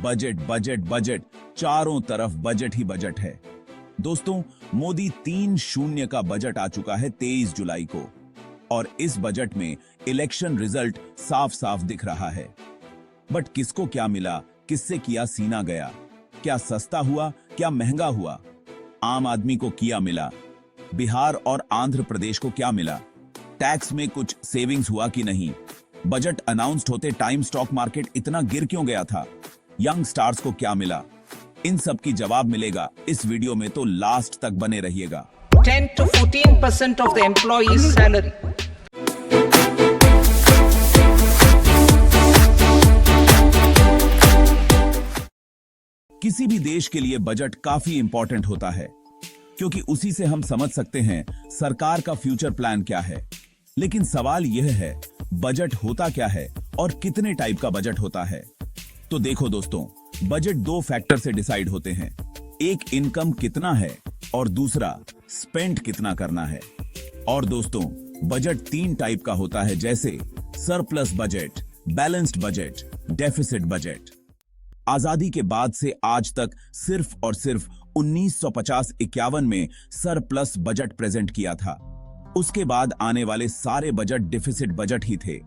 Budget budget budget, चारों तरफ budget ही budget है। दोस्तों, मोदी 3-0 का बजट आ चुका है 23 जुलाई को, और इस बजट में इलेक्शन रिजल्ट साफ साफ दिख रहा है। बट किसको क्या मिला, किससे किया सीना गया, क्या सस्ता हुआ, क्या महंगा हुआ? आम आदमी को किया मिला, बिहार और आंध्र प्रदेश को क्या मिला? टैक्स में कुछ सेविंग्स हुआ कि नहीं? बजट अनाउंस्ड होते टाइम स्टॉक मार्केट इतना गिर क्यों गया था? यंग स्टार्स को क्या मिला? इन सब की जवाब मिलेगा इस वीडियो में, तो लास्ट तक बने रहिएगा। 10 to 14% of the employee's salary. किसी भी देश के लिए बजट काफी इंपॉर्टेंट होता है, क्योंकि उसी से हम समझ सकते हैं सरकार का फ्यूचर प्लान क्या है। लेकिन सवाल यह है, बजट होता क्या है और कितने टाइप का बजट होता है? तो देखो दोस्तों, बजट 2 फैक्टर से डिसाइड होते हैं। एक इनकम कितना है और दूसरा स्पेंड कितना करना है। और दोस्तों, बजट 3 टाइप का होता है, जैसे surplus budget, balanced budget, deficit budget. आजादी के बाद से आज तक सिर्फ और सिर्फ 1950-51 में सरप्लस बजट प्रेजेंट किया था। उसके बाद आने वाले सारे बजट डिफिसिट बजट ही थे।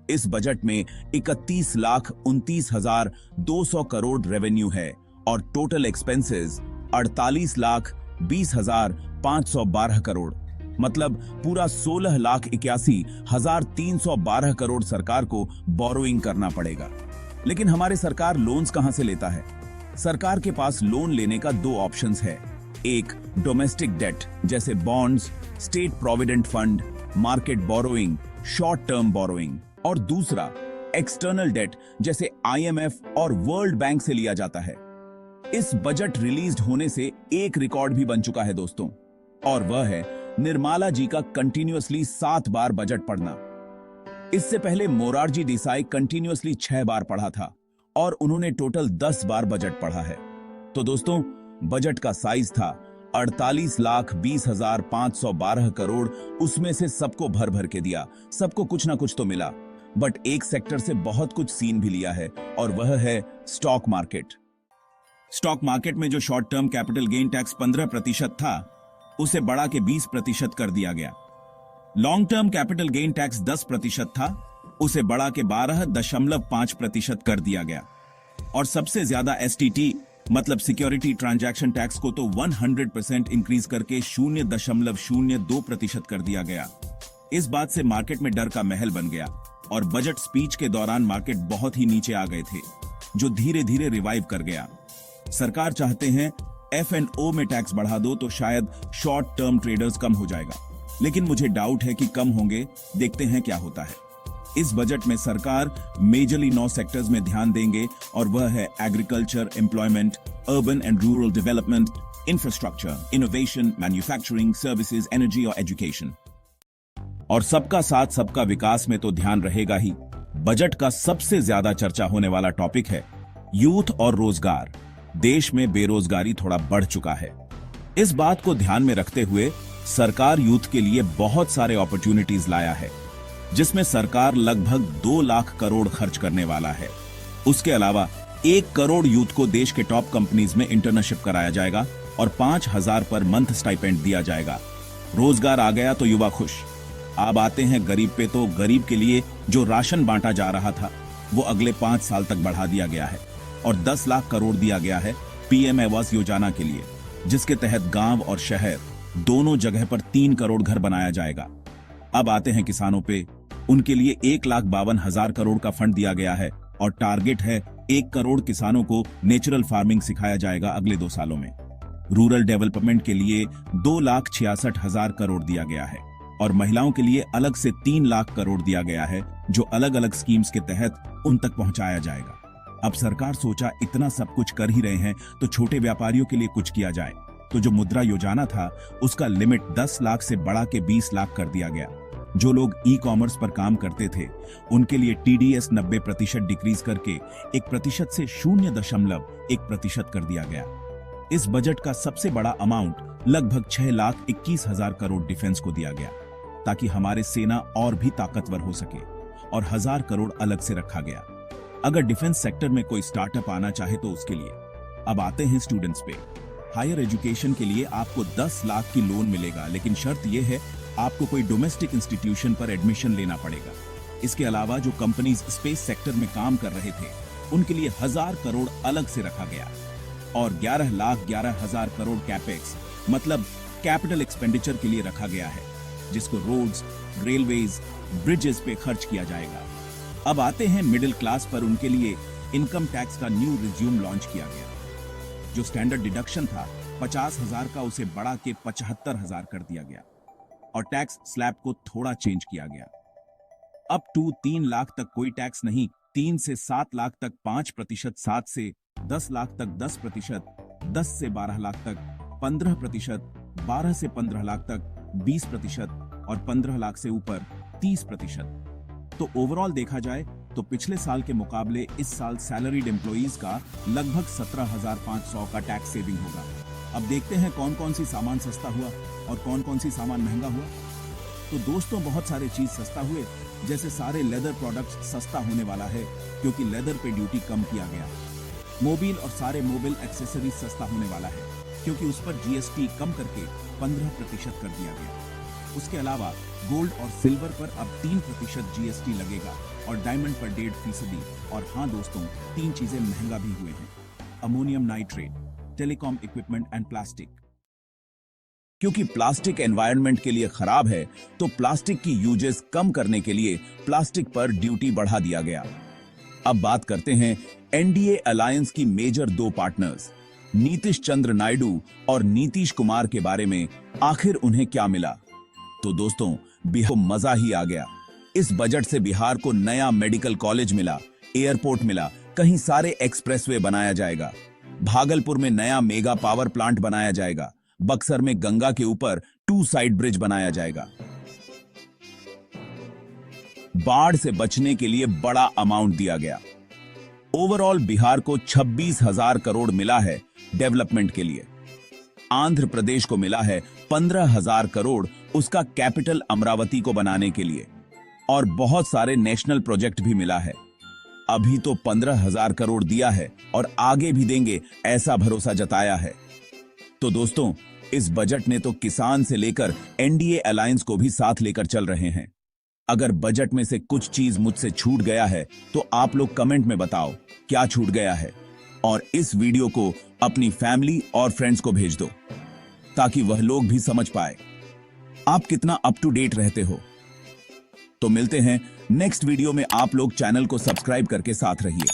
इस बजट में 31,29,200 करोड़ रेवेन्यू है और टोटल एक्सपेंसेस 48,20,512 करोड़, मतलब पूरा 16,81,312 करोड़ सरकार को बोरोइंग करना पड़ेगा। लेकिन हमारे सरकार लोन्स कहां से लेता है? सरकार के पास लोन लेने का 2 ऑप्शंस है। एक डोमेस्टिक डेट जैसे bonds, state provident fund, market borrowing, short term borrowing, और दूसरा एक्सटर्नल डेट जैसे IMF और वर्ल्ड बैंक से लिया जाता है। इस बजट रिलीज्ड होने से एक रिकॉर्ड भी बन चुका है दोस्तों, और वह है निर्मला जी का कंटिन्यूअसली 7 बार बजट पढ़ना। इससे पहले मोरारजी देसाई कंटिन्यूअसली 6 बार पढ़ा था और उन्होंने टोटल 10 बार बजट पढ़ा है। तो दोस्तों, बजट का साइज था 48,20,512 करोड़। उसमें से सबको भर भर के दिया, सबको कुछ ना कुछ तो मिला। बट एक सेक्टर से बहुत कुछ सीन भी लिया है, और वह है स्टॉक मार्केट। स्टॉक मार्केट में जो short term capital gain tax 15% था, उसे बढ़ा के 20% कर दिया गया। Long term capital gain tax 10% था, उसे बढ़ा के 12.5% कर दिया गया। और सबसे ज्यादा STT मतलब सिक्योरिटी ट्रांजैक्शन टैक्स को तो 100% इंक्रीज करके 0.02% कर दिया गया। इस बात से मार्केट में डर का महल बन गया और बजट स्पीच के दौरान मार्केट बहुत ही नीचे आ गए थे, जो धीरे धीरे रिवाइव कर गया। सरकार चाहते हैं F&O में टैक्स बढ़ा दो तो शायद शॉर्ट टर्म ट्रेडर्स कम हो जाएगा, लेकिन मुझे डाउट है कि कम होंगे। देखते हैं क्या होता है। इस बजट में सरकार मेजरली 9 सेक्टर्स में ध्यान देंगे, और वह है agriculture, employment, urban and rural development, infrastructure, innovation, manufacturing, services, energy और एजुकेशन। और सबका साथ सबका विकास में तो ध्यान रहेगा ही। बजट का सबसे ज्यादा चर्चा होने वाला टॉपिक है यूथ और रोजगार। देश में बेरोजगारी थोड़ा बढ़ चुका है। इस बात को ध्यान में रखते हुए सरकार यूथ के लिए बहुत सारे अपॉर्चुनिटीज लाया है, जिसमें सरकार लगभग 2 लाख करोड़ खर्च करने वाला है। उसके अलावा 1 करोड़ यूथ को देश के टॉप कंपनीज में इंटर्नशिप कराया जाएगा और 5,000 पर मंथ स्टाइपेंड दिया जाएगा। रोजगार आ गया तो युवा खुश। अब आते हैं गरीब पे, तो गरीब के लिए जो राशन बांटा जा रहा था, वो अगले 5 साल तक बढ़ा दिया गया है और 10 लाख करोड़ दिया गया है PM आवास योजना के लिए, जिसके तहत गांव और शहर दोनों जगह पर 3 करोड़ घर बनाया जाएगा। अब आते हैं किसानों पे। उनके लिए 1,52,000 करोड़ का फंड दिया गया है और टारगेट है 1 करोड़ किसानों को नेचुरल फार्मिंग सिखाया जाएगा अगले 2 सालों में। रूरल डेवलपमेंट के लिए 2,66,000 करोड़ दिया गया है और महिलाओं के लिए अलग से 3 लाख करोड़ दिया गया है, जो अलग अलग स्कीम्स के तहत उन तक पहुंचाया जाएगा। अब सरकार सोचा इतना सब कुछ कर ही रहे हैं तो छोटे व्यापारियों के लिए कुछ किया जाए। तो जो मुद्रा योजना था, उसका लिमिट 10 लाख से बढ़ा के 20 लाख कर दिया गया। जो लोग ई-कॉमर्स पर काम करते थे, उनके लिए TDS 90% डिक्रीज करके 1% से 0.1% कर दिया गया। इस बजट का सबसे बड़ा अमाउंट लगभग 6,21,000 करोड़ डिफेंस को दिया गया, ताकि हमारे सेना और भी ताकतवर हो सके, और 1,000 करोड़ अलग से रखा गया। अगर डिफेंस सेक्टर में कोई स्टार्टअप आना चाहे तो उसके लिए। अब आते हैं स्टूडेंट्स पे। हायर एजुकेशन के लिए आपको 10 लाख की लोन मिलेगा, लेकिन शर्त यह है आपको कोई डोमेस्टिक इंस्टीट्यूशन पर एडमिशन लेना पड़ेगा। इसके अलावा जो कंपनीज स्पेस सेक्टर में काम कर रहे थे उनके लिए 1000 करोड़ अलग से रखा गया और 11,11,000 करोड़ कैपेक्स मतलब कैपिटल एक्सपेंडिचर के लिए रखा गया है, जिसको रोड्स, रेलवेज, ब्रिजेस पे खर्च किया जाएगा। अब आते हैं मिडिल क्लास पर। उनके लिए इनकम टैक्स का न्यू रिज्यूम लॉन्च किया गया। जो स्टैंडर्ड डिडक्शन था 50,000 का, उसे बढ़ा के 75,000 कर दिया गया और टैक्स स्लैब को थोड़ा चेंज किया गया। अप टू 3 लाख तक कोई टैक्स नहीं, 3 से 7 लाख तक 5%, 7 से 10 लाख तक 10%, 10 से 12 लाख तक 15%, 12 से 15 लाख तक 20% और 15 लाख से ऊपर 30%। तो ओवरऑल देखा जाए तो पिछले साल के मुकाबले इस साल सैलरीड एम्प्लॉइज का लगभग 17,500 का टैक्स सेविंग होगा। अब देखते हैं कौन कौन सी सामान सस्ता हुआ और कौन कौन सी सामान महंगा हुआ। तो दोस्तों बहुत सारे चीज सस्ता हुए, जैसे सारे लेदर प्रोडक्ट्स सस्ता होने वाला है क्योंकि लेदर पे ड्यूटी कम किया गया। मोबाइल और सारे मोबाइल एक्सेसरीज सस्ता होने वाला है क्योंकि उस पर जीएसटी कम करके 15% कर दिया गया। उसके अलावा गोल्ड और सिल्वर पर अब 3% जीएसटी लगेगा और डायमंड पर 1.5%। और हाँ दोस्तों, 3 चीजें महंगा भी हुए हैं: ammonium nitrate, telecom equipment and plastic. क्योंकि प्लास्टिक एनवायरनमेंट के लिए खराब है तो प्लास्टिक की यूजेस कम करने के लिए प्लास्टिक पर ड्यूटी बढ़ा दिया गया। अब बात करते हैं एनडीए अलायंस की मेजर 2 पार्टनर्स नीतीश चंद्र नायडू और नीतीश कुमार के बारे में। आखिर उन्हें क्या मिला? तो दोस्तों बिहार को मजा ही आ गया। इस बजट से बिहार को नया मेडिकल कॉलेज मिला, एयरपोर्ट मिला, कहीं सारे एक्सप्रेसवे बनाया जाएगा, भागलपुर में नया मेगा पावर प्लांट बनाया जाएगा, बक्सर में गंगा के ऊपर 2 साइड ब्रिज बनाया जाएगा। बाढ़ से बचने के लिए बड़ा अमाउंट दिया गया। ओवरऑल बिहार को 26,000 करोड़ मिला है डेवलपमेंट के लिए। आंध्र प्रदेश को मिला है 15,000 करोड़ उसका कैपिटल अमरावती को बनाने के लिए और बहुत सारे नेशनल प्रोजेक्ट भी मिला है। अभी तो 15,000 करोड़ दिया है और आगे भी देंगे, ऐसा भरोसा जताया है। तो दोस्तों इस बजट ने तो किसान से लेकर एनडीए अलायंस को भी साथ लेकर चल रहे हैं। अगर बजट में से कुछ चीज मुझसे छूट गया है तो आप लोग कमेंट में बताओ क्या छूट गया है और इस वीडियो को अपनी फैमिली और फ्रेंड्स को भेज दो ताकि वह लोग भी समझ पाए आप कितना अप टू डेट रहते हो। तो मिलते हैं नेक्स्ट वीडियो में। आप लोग चैनल को सब्सक्राइब करके साथ रहिए।